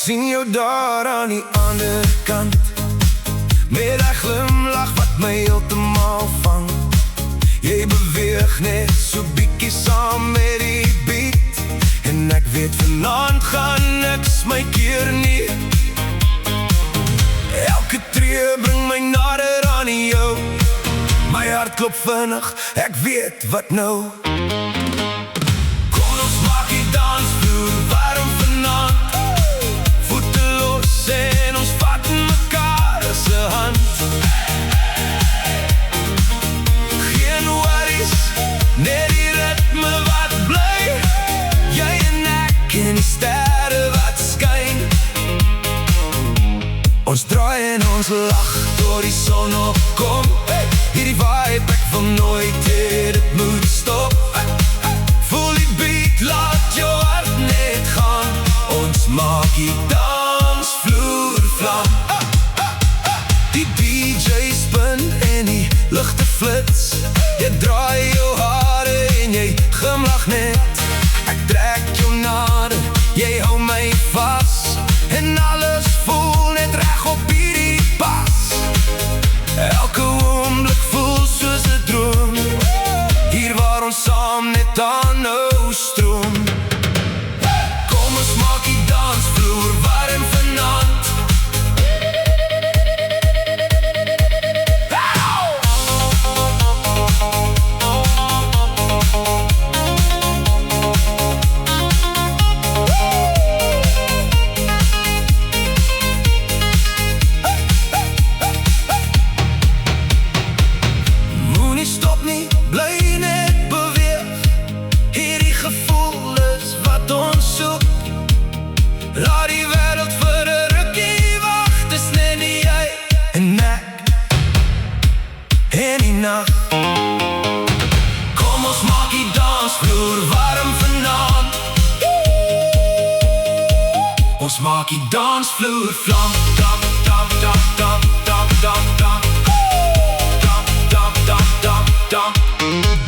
sien jou daar aan die ander kant, met die glimlach wat my heeltemaal vang. Jy beweeg net so bietjie saam met die beat, en ek weet vanaand gaan niks my keer nie. Elke tree bring my nader aan jou. My hart klop vinnig, ek weet wat nou. Kom ons maak die dansvloer warm vanaand, voete los en ons vat mekaar as 'n hand. Geen worries, net die ritme wat bly, jy en ek en die sterre wat skyn. Ons draai en ons lach door die son opkom. Hierdie vibe, ek wil nooit hê dit moet stop. Voel die beat, laat jou hart net gaan. Ons maak die dansvloer vlam. Die DJ spin en die ligte flits. Jy draai jou hare en jy glimlach net. Ek trek jou nader, jy hou my vas, en alles voel net reg op hierdie pas. Elke oomblik voel soos 'n droom, hier waar ons saam net aanhou stroom. Kom ons maak die dansvloer warm vanaand. Bly net beweeg, hierdie gevoel is wat ons soek. Laat die wêreld vir 'n rukkie wag, dis net jy en ek en die nag. Kom ons maak die dansvloer warm vanaand. Ons maak die dansvloer vlam. Dam, dam, dam, dam, dam, dam, dam. Dam, dam, dam, dam, dam.